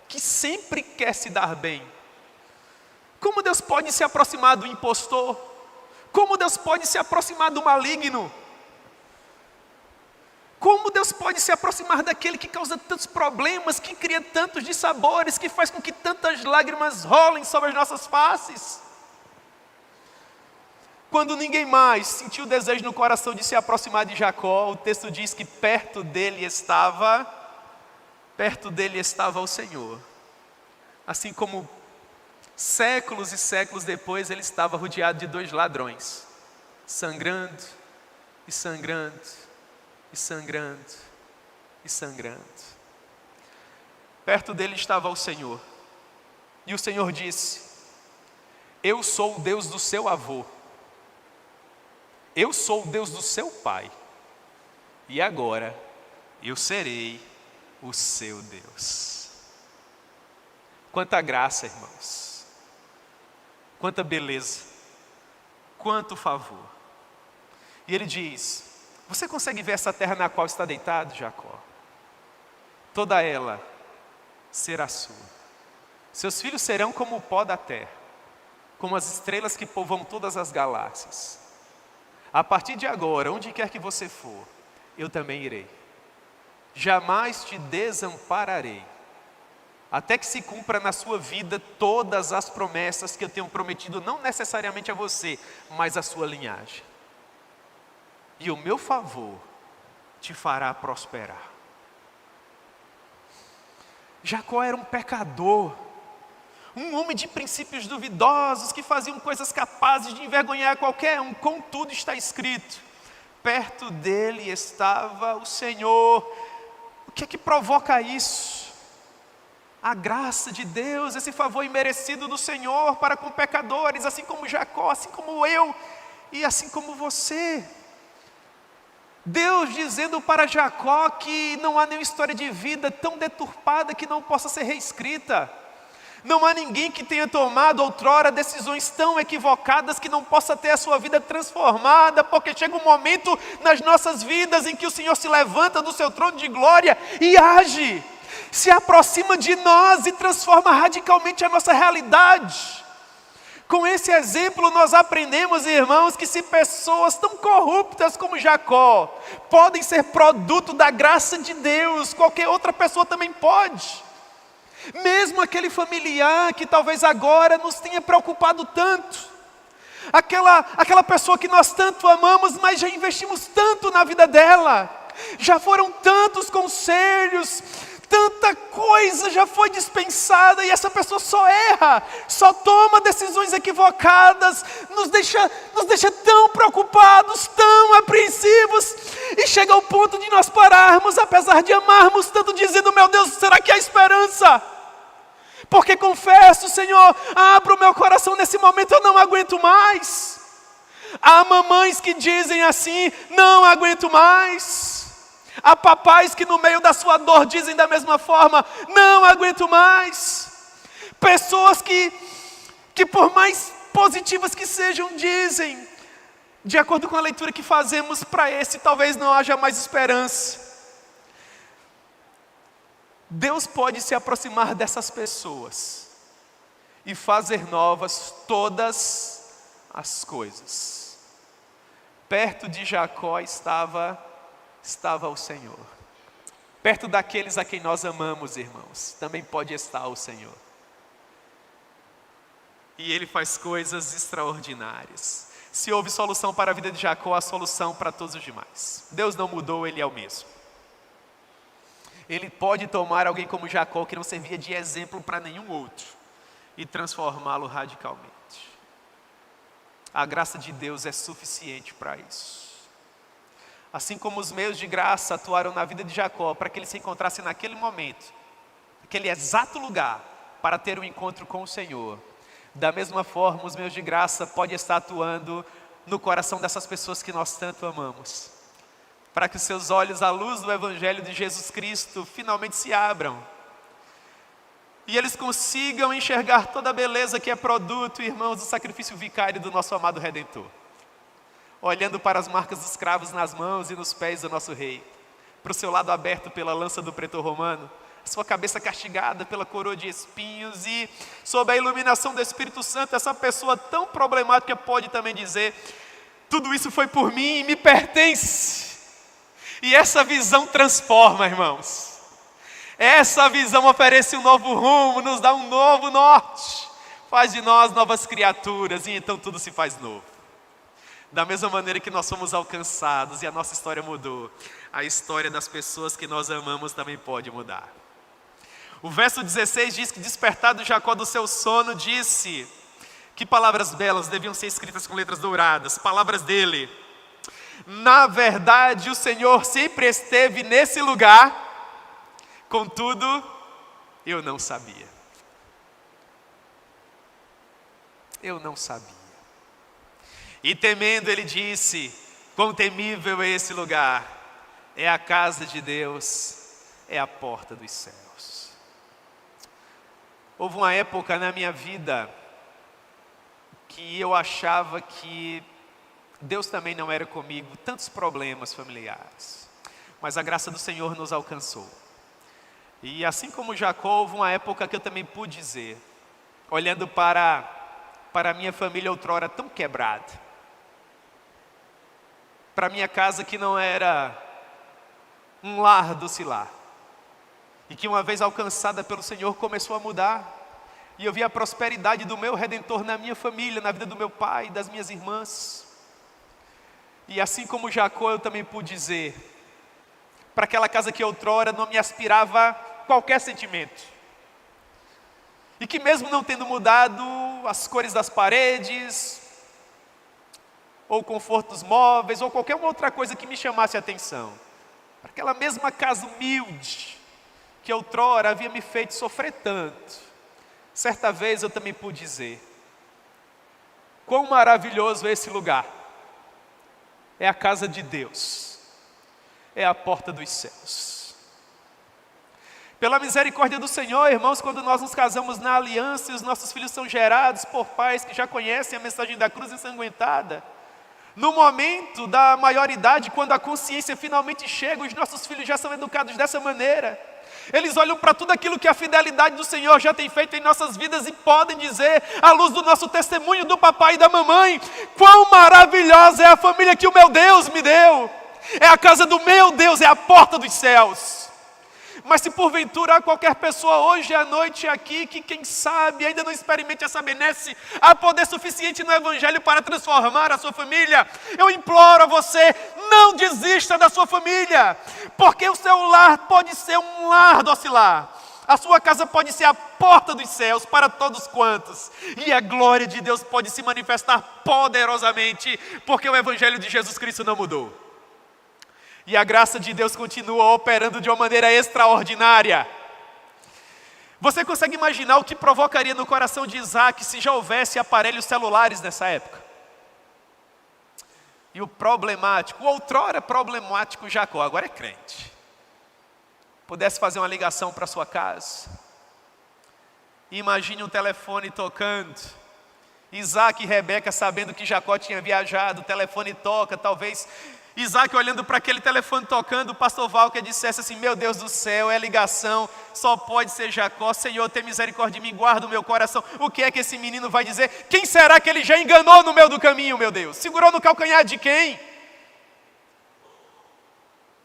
que sempre quer se dar bem. Como Deus pode se aproximar do impostor? Como Deus pode se aproximar do maligno? Como Deus pode se aproximar daquele que causa tantos problemas, que cria tantos dissabores, que faz com que tantas lágrimas rolem sobre as nossas faces? Quando ninguém mais sentiu o desejo no coração de se aproximar de Jacó, o texto diz que perto dele estava o Senhor. Assim como séculos e séculos depois, ele estava rodeado de 2 ladrões, sangrando e sangrando e sangrando e sangrando. Perto dele estava o Senhor. E o Senhor disse: eu sou o Deus do seu avô. Eu sou o Deus do seu pai. E agora eu serei o seu Deus. Quanta graça, irmãos. Quanta beleza. Quanto favor. E ele diz: você consegue ver essa terra na qual está deitado, Jacó? Toda ela será sua. Seus filhos serão como o pó da terra, como as estrelas que povoam todas as galáxias. A partir de agora, onde quer que você for, eu também irei. Jamais te desampararei, até que se cumpra na sua vida todas as promessas que eu tenho prometido, não necessariamente a você, mas à sua linhagem. E o meu favor te fará prosperar. Jacó era um pecador, um homem de princípios duvidosos, que faziam coisas capazes de envergonhar qualquer um. Contudo está escrito: perto dele estava o Senhor. O que é que provoca isso? A graça de Deus, esse favor imerecido do Senhor para com pecadores, assim como Jacó, assim como eu e assim como você. Deus dizendo para Jacó que não há nenhuma história de vida tão deturpada que não possa ser reescrita. Não há ninguém que tenha tomado outrora decisões tão equivocadas que não possa ter a sua vida transformada, porque chega um momento nas nossas vidas em que o Senhor se levanta do seu trono de glória e age, se aproxima de nós e transforma radicalmente a nossa realidade. Com esse exemplo nós aprendemos, irmãos, que se pessoas tão corruptas como Jacó podem ser produto da graça de Deus, qualquer outra pessoa também pode. Mesmo aquele familiar que talvez agora nos tenha preocupado tanto, aquela pessoa que nós tanto amamos, mas já investimos tanto na vida dela, já foram tantos conselhos, tanta coisa já foi dispensada, e essa pessoa só erra, só toma decisões equivocadas, nos deixa tão preocupados, tão apreensivos, e chega ao ponto de nós pararmos, apesar de amarmos tanto, dizendo: meu Deus, será que há esperança? Porque confesso, Senhor, abra o meu coração nesse momento, eu não aguento mais. Há mamães que dizem assim: não aguento mais. Há papais que no meio da sua dor dizem da mesma forma: não aguento mais. Pessoas que por mais positivas que sejam, dizem, de acordo com a leitura que fazemos, para esse talvez não haja mais esperança. Deus pode se aproximar dessas pessoas e fazer novas todas as coisas. Perto de Jacó estava o Senhor. Perto daqueles a quem nós amamos, irmãos, também pode estar o Senhor. E Ele faz coisas extraordinárias. Se houve solução para a vida de Jacó, há solução para todos os demais. Deus não mudou, Ele é o mesmo. Ele pode tomar alguém como Jacó, que não servia de exemplo para nenhum outro, e transformá-lo radicalmente. A graça de Deus é suficiente para isso. Assim como os meios de graça atuaram na vida de Jacó, para que ele se encontrasse naquele momento, naquele exato lugar, para ter um encontro com o Senhor, da mesma forma os meios de graça podem estar atuando no coração dessas pessoas que nós tanto amamos, para que os seus olhos, à luz do Evangelho de Jesus Cristo, finalmente se abram, e eles consigam enxergar toda a beleza que é produto, irmãos, do sacrifício vicário do nosso amado Redentor, olhando para as marcas dos cravos nas mãos e nos pés do nosso Rei, para o seu lado aberto pela lança do pretor romano, a sua cabeça castigada pela coroa de espinhos, e sob a iluminação do Espírito Santo, essa pessoa tão problemática pode também dizer: tudo isso foi por mim e me pertence. E essa visão transforma, irmãos. Essa visão oferece um novo rumo, nos dá um novo norte, faz de nós novas criaturas, e então tudo se faz novo. Da mesma maneira que nós fomos alcançados e a nossa história mudou, a história das pessoas que nós amamos também pode mudar. O verso 16 diz que, despertado Jacó do seu sono, disse: que palavras belas deviam ser escritas com letras douradas, palavras dele: na verdade o Senhor sempre esteve nesse lugar, contudo eu não sabia. Eu não sabia. E temendo ele disse: quão temível é esse lugar, é a casa de Deus, é a porta dos céus. Houve uma época na minha vida que eu achava que Deus também não era comigo, tantos problemas familiares, mas a graça do Senhor nos alcançou. E assim como Jacó, houve uma época que eu também pude dizer, olhando para a minha família outrora tão quebrada, para a minha casa que não era um lar docilar, e que uma vez alcançada pelo Senhor começou a mudar, e eu vi a prosperidade do meu Redentor na minha família, na vida do meu pai e das minhas irmãs. E assim como Jacó, eu também pude dizer, para aquela casa que outrora não me aspirava qualquer sentimento, e que mesmo não tendo mudado as cores das paredes, ou o conforto dos móveis, ou qualquer outra coisa que me chamasse a atenção, para aquela mesma casa humilde, que outrora havia me feito sofrer tanto, certa vez eu também pude dizer: quão maravilhoso é esse lugar, é a casa de Deus, é a porta dos céus. Pela misericórdia do Senhor, irmãos, quando nós nos casamos na aliança e os nossos filhos são gerados por pais que já conhecem a mensagem da cruz ensanguentada, no momento da maioridade, quando a consciência finalmente chega, os nossos filhos já são educados dessa maneira. Eles olham para tudo aquilo que a fidelidade do Senhor já tem feito em nossas vidas e podem dizer, à luz do nosso testemunho do papai e da mamãe: quão maravilhosa é a família que o meu Deus me deu, é a casa do meu Deus, é a porta dos céus. Mas se porventura há qualquer pessoa hoje à noite aqui que, quem sabe, ainda não experimente essa benesse, há poder suficiente no Evangelho para transformar a sua família, eu imploro a você: não desista da sua família, porque o seu lar pode ser um lar docilar, a sua casa pode ser a porta dos céus para todos quantos, e a glória de Deus pode se manifestar poderosamente, porque o Evangelho de Jesus Cristo não mudou. E a graça de Deus continua operando de uma maneira extraordinária. Você consegue imaginar o que provocaria no coração de Isaac se já houvesse aparelhos celulares nessa época? E o problemático, o outrora problemático Jacó, agora é crente, pudesse fazer uma ligação para sua casa. Imagine um telefone tocando, Isaac e Rebeca sabendo que Jacó tinha viajado, o telefone toca, talvez Isaac olhando para aquele telefone tocando, o pastor Walker dissesse assim: meu Deus do céu, é ligação, só pode ser Jacó, Senhor, tem misericórdia de mim, guarda o meu coração. O que é que esse menino vai dizer? Quem será que ele já enganou no meio do caminho, meu Deus? Segurou no calcanhar de quem?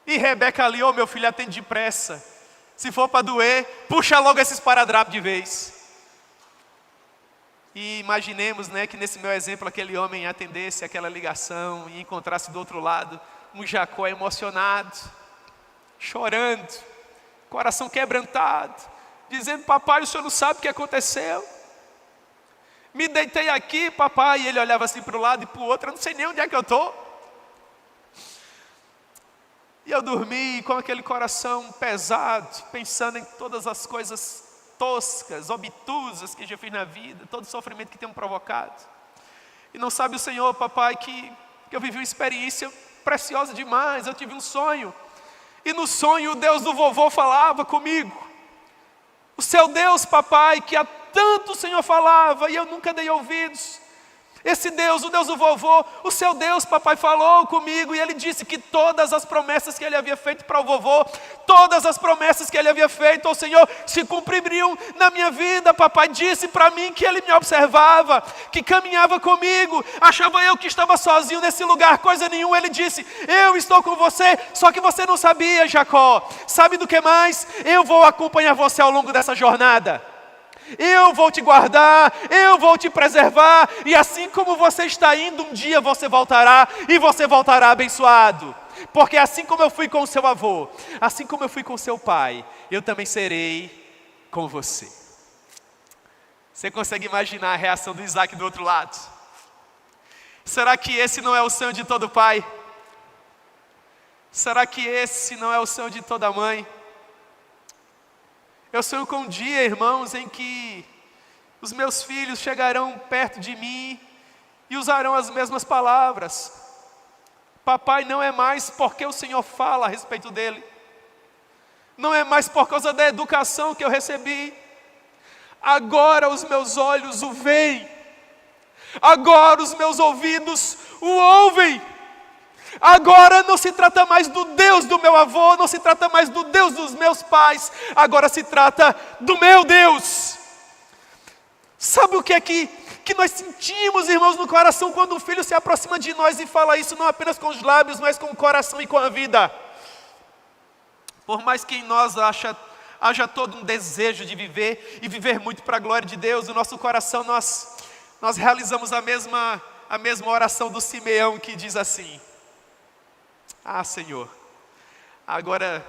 E Rebeca ali: ô meu filho, atende depressa, se for para doer, puxa logo esse esparadrapo de vez. E imaginemos, que nesse meu exemplo aquele homem atendesse aquela ligação e encontrasse do outro lado um Jacó emocionado, chorando, coração quebrantado, dizendo: papai, o senhor não sabe o que aconteceu? Me deitei aqui, papai. E ele olhava assim para o lado e para o outro: eu não sei nem onde é que eu estou. E eu dormi com aquele coração pesado, pensando em todas as coisas toscas, obtusas que já fiz na vida, todo o sofrimento que tenho provocado. E não sabe o Senhor, papai, que eu vivi uma experiência preciosa demais. Eu tive um sonho, e no sonho o Deus do vovô falava comigo. O seu Deus, papai, que há tanto o Senhor falava e eu nunca dei ouvidos. Esse Deus, o Deus do vovô, o seu Deus, papai, falou comigo e ele disse que todas as promessas que ele havia feito para o vovô, todas as promessas que ele havia feito ao Senhor se cumpririam na minha vida. Papai disse para mim que ele me observava, que caminhava comigo, achava eu que estava sozinho nesse lugar, coisa nenhuma. Ele disse: eu estou com você, só que você não sabia, Jacó. Sabe do que mais? Eu vou acompanhar você ao longo dessa jornada. Eu vou te guardar, eu vou te preservar, e assim como você está indo, um dia você voltará, e você voltará abençoado. Porque assim como eu fui com o seu avô, assim como eu fui com o seu pai, eu também serei com você. Você consegue imaginar a reação do Isaac do outro lado? Será que esse não é o sonho de todo pai? Será que esse não é o sonho de toda mãe? Eu sonho com um dia, irmãos, em que os meus filhos chegarão perto de mim e usarão as mesmas palavras. Papai, não é mais porque o Senhor fala a respeito dele. Não é mais por causa da educação que eu recebi. Agora os meus olhos o veem. Agora os meus ouvidos o ouvem. Agora não se trata mais do Deus do meu avô, não se trata mais do Deus dos meus pais, agora se trata do meu Deus. Sabe o que é que nós sentimos, irmãos, no coração quando um filho se aproxima de nós e fala isso não apenas com os lábios, mas com o coração e com a vida? Por mais que em nós haja todo um desejo de viver e viver muito para a glória de Deus, no nosso coração nós realizamos a mesma oração do Simeão, que diz assim: ah, Senhor, agora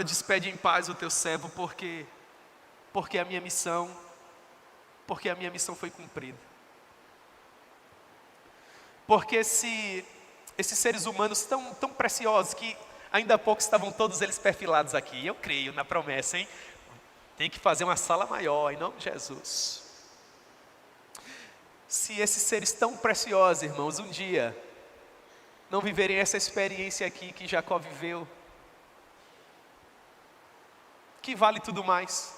despede em paz o teu servo, porque a minha missão foi cumprida. Porque esses seres humanos tão preciosos, que ainda há pouco estavam todos eles perfilados aqui, eu creio na promessa, hein? Tem que fazer uma sala maior, em nome de Jesus. Se esses seres tão preciosos, irmãos, um dia não viverem essa experiência aqui que Jacó viveu, que vale tudo mais.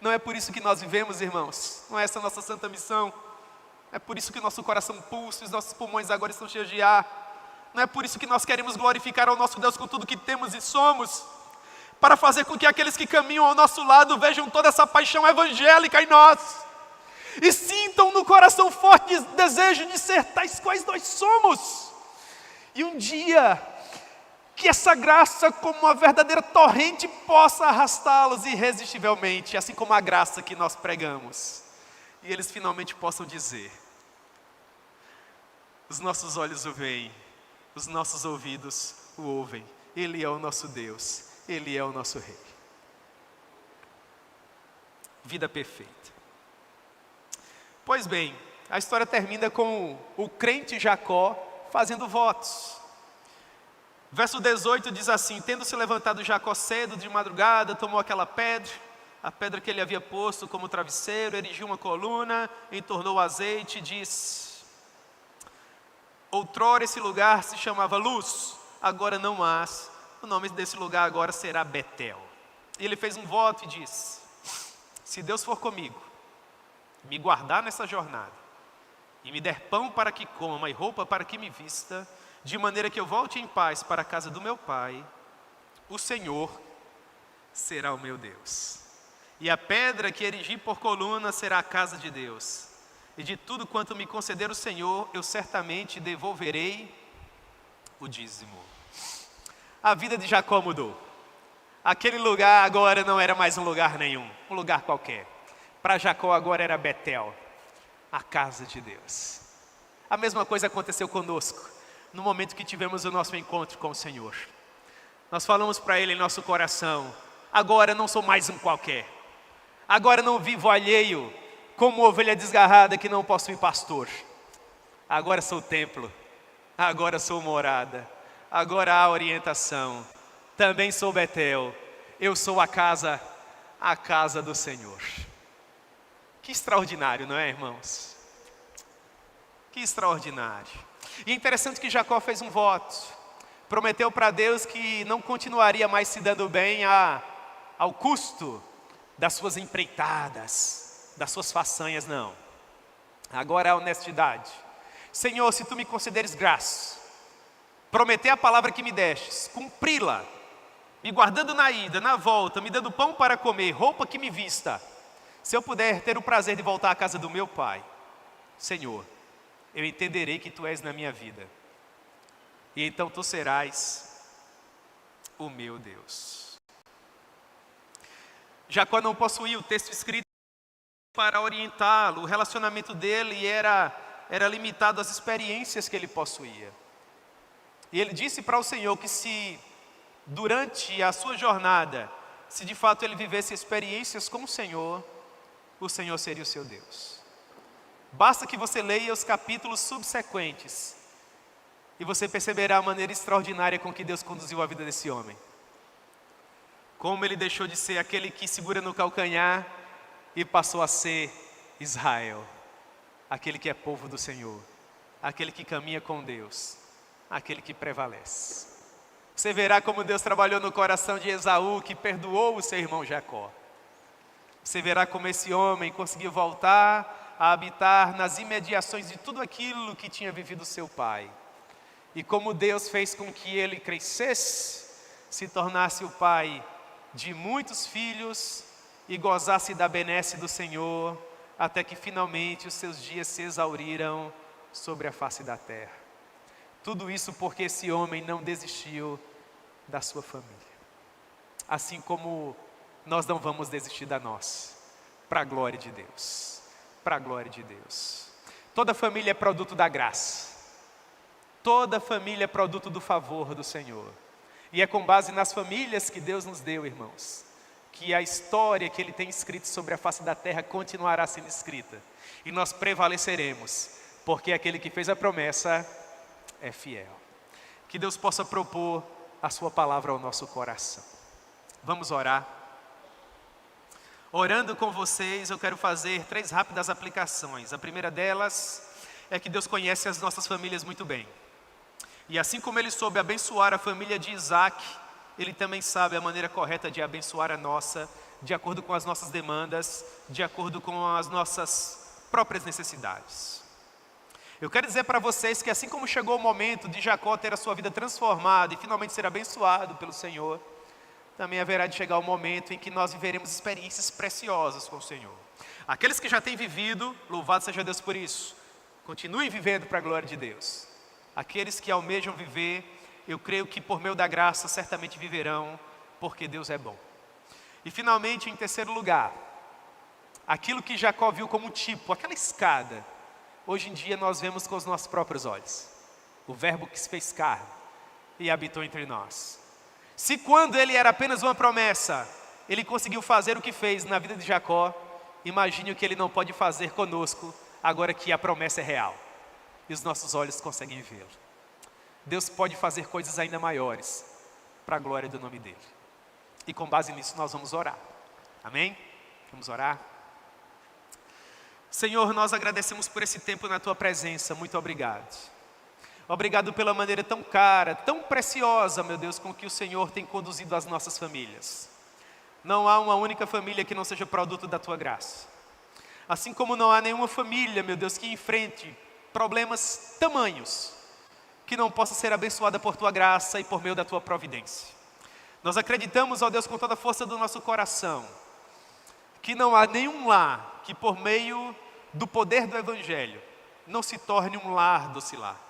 Não é por isso que nós vivemos, irmãos, não é essa a nossa santa missão. É por isso que o nosso coração pulsa, os nossos pulmões agora estão cheios de ar. Não é por isso que nós queremos glorificar ao nosso Deus com tudo que temos e somos, para fazer com que aqueles que caminham ao nosso lado vejam toda essa paixão evangélica em nós e sintam no coração forte desejo de ser tais quais nós somos. E um dia, que essa graça, como uma verdadeira torrente, possa arrastá-los irresistivelmente, assim como a graça que nós pregamos. E eles finalmente possam dizer: os nossos olhos o veem, os nossos ouvidos o ouvem. Ele é o nosso Deus, Ele é o nosso Rei. Vida perfeita. Pois bem, a história termina com o crente Jacó fazendo votos. Verso 18 diz assim: tendo se levantado Jacó cedo de madrugada, tomou aquela pedra, a pedra que ele havia posto como travesseiro, erigiu uma coluna, entornou o azeite e disse: outrora esse lugar se chamava Luz, agora não mais, o nome desse lugar agora será Betel. E ele fez um voto e disse: se Deus for comigo, me guardar nessa jornada, e me der pão para que coma e roupa para que me vista, de maneira que eu volte em paz para a casa do meu pai, o Senhor será o meu Deus. E a pedra que erigi por coluna será a casa de Deus. E de tudo quanto me conceder o Senhor, eu certamente devolverei o dízimo. A vida de Jacó mudou. Aquele lugar agora não era mais um lugar nenhum, um lugar qualquer. Para Jacó agora era Betel, a casa de Deus. A mesma coisa aconteceu conosco, no momento que tivemos o nosso encontro com o Senhor. Nós falamos para Ele em nosso coração: agora não sou mais um qualquer. Agora não vivo alheio, como ovelha desgarrada que não possui pastor. Agora sou templo, agora sou morada, agora há orientação. Também sou Betel, eu sou a casa do Senhor. Que extraordinário, não é, irmãos? Que extraordinário. E é interessante que Jacó fez um voto. Prometeu para Deus que não continuaria mais se dando bem ao custo das suas empreitadas, das suas façanhas, não. Agora a honestidade. Senhor, se tu me concederes graça, prometer a palavra que me destes, cumpri-la, me guardando na ida, na volta, me dando pão para comer, roupa que me vista, se eu puder ter o prazer de voltar à casa do meu pai, Senhor, eu entenderei que tu és na minha vida, e então tu serás o meu Deus. Jacó não possuía o texto escrito para orientá-lo, o relacionamento dele era limitado às experiências que ele possuía. E ele disse para o Senhor que se durante a sua jornada, se de fato ele vivesse experiências com o Senhor seria o seu Deus. Basta que você leia os capítulos subsequentes e você perceberá a maneira extraordinária com que Deus conduziu a vida desse homem. Como ele deixou de ser aquele que segura no calcanhar e passou a ser Israel, aquele que é povo do Senhor, aquele que caminha com Deus, aquele que prevalece. Você verá como Deus trabalhou no coração de Esaú, que perdoou o seu irmão Jacó. Você verá como esse homem conseguiu voltar a habitar nas imediações de tudo aquilo que tinha vivido seu pai. E como Deus fez com que ele crescesse, se tornasse o pai de muitos filhos e gozasse da benesse do Senhor, até que finalmente os seus dias se exauriram sobre a face da terra. Tudo isso porque esse homem não desistiu da sua família. Assim como nós não vamos desistir da nossa, para a glória de Deus. Para a glória de Deus. Toda família é produto da graça. Toda família é produto do favor do Senhor. E é com base nas famílias que Deus nos deu, irmãos, que a história que Ele tem escrito sobre a face da terra continuará sendo escrita. E nós prevaleceremos, porque aquele que fez a promessa é fiel. Que Deus possa propor a sua palavra ao nosso coração. Vamos orar. Orando com vocês, eu quero fazer 3 rápidas aplicações. A primeira delas é que Deus conhece as nossas famílias muito bem. E assim como Ele soube abençoar a família de Isaac, Ele também sabe a maneira correta de abençoar a nossa, de acordo com as nossas demandas, de acordo com as nossas próprias necessidades. Eu quero dizer para vocês que assim como chegou o momento de Jacó ter a sua vida transformada e finalmente ser abençoado pelo Senhor, também haverá de chegar o momento em que nós viveremos experiências preciosas com o Senhor. Aqueles que já têm vivido, louvado seja Deus por isso, continuem vivendo para a glória de Deus. Aqueles que almejam viver, eu creio que por meio da graça certamente viverão, porque Deus é bom. E finalmente, em terceiro lugar, aquilo que Jacó viu como tipo, aquela escada, hoje em dia nós vemos com os nossos próprios olhos. O verbo que se fez carne e habitou entre nós. Se quando ele era apenas uma promessa, ele conseguiu fazer o que fez na vida de Jacó, imagine o que ele não pode fazer conosco, agora que a promessa é real. E os nossos olhos conseguem vê-lo. Deus pode fazer coisas ainda maiores, para a glória do nome dEle. E com base nisso nós vamos orar. Amém? Vamos orar? Senhor, nós agradecemos por esse tempo na Tua presença, muito obrigado. Obrigado pela maneira tão cara, tão preciosa, meu Deus, com que o Senhor tem conduzido as nossas famílias. Não há uma única família que não seja produto da Tua graça. Assim como não há nenhuma família, meu Deus, que enfrente problemas tamanhos, que não possa ser abençoada por Tua graça e por meio da Tua providência. Nós acreditamos, ó Deus, com toda a força do nosso coração, que não há nenhum lar que por meio do poder do Evangelho não se torne um lar docilar.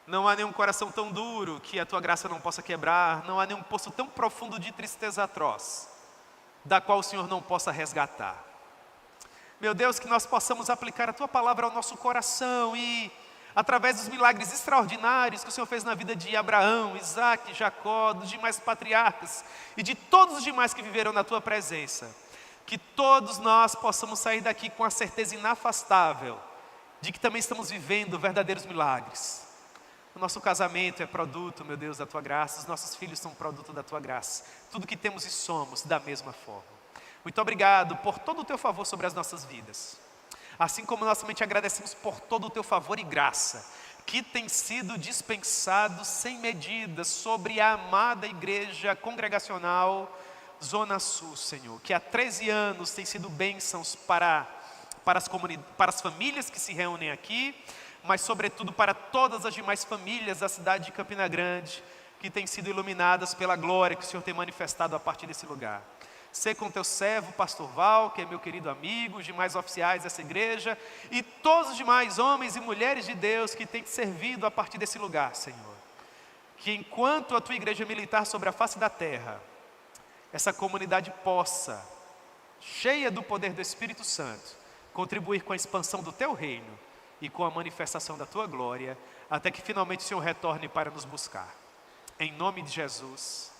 Não há nenhum coração tão duro que a Tua graça não possa quebrar. Não há nenhum poço tão profundo de tristeza atroz, da qual o Senhor não possa resgatar. Meu Deus, que nós possamos aplicar a Tua palavra ao nosso coração e, através dos milagres extraordinários que o Senhor fez na vida de Abraão, Isaac, Jacó, dos demais patriarcas e de todos os demais que viveram na Tua presença, que todos nós possamos sair daqui com a certeza inafastável de que também estamos vivendo verdadeiros milagres. O nosso casamento é produto, meu Deus, da Tua graça. Os nossos filhos são produto da Tua graça. Tudo que temos e somos da mesma forma. Muito obrigado por todo o Teu favor sobre as nossas vidas. Assim como nós também te agradecemos por todo o Teu favor e graça, que tem sido dispensado sem medida sobre a amada igreja congregacional Zona Sul, Senhor. Que há 13 anos tem sido bênçãos para para as famílias que se reúnem aqui, mas sobretudo para todas as demais famílias da cidade de Campina Grande, que têm sido iluminadas pela glória que o Senhor tem manifestado a partir desse lugar. Sê com teu servo, pastor Val, que é meu querido amigo, os demais oficiais dessa igreja, e todos os demais homens e mulheres de Deus que têm te servido a partir desse lugar, Senhor. Que enquanto a tua igreja militar sobre a face da terra, essa comunidade possa, cheia do poder do Espírito Santo, contribuir com a expansão do teu reino e com a manifestação da tua glória, até que finalmente o Senhor retorne para nos buscar. Em nome de Jesus,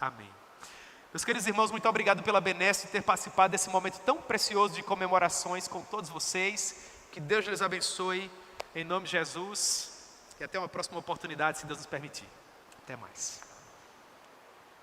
amém. Meus queridos irmãos, muito obrigado pela benesse de ter participado desse momento tão precioso de comemorações com todos vocês. Que Deus lhes abençoe, em nome de Jesus, e até uma próxima oportunidade, se Deus nos permitir. Até mais.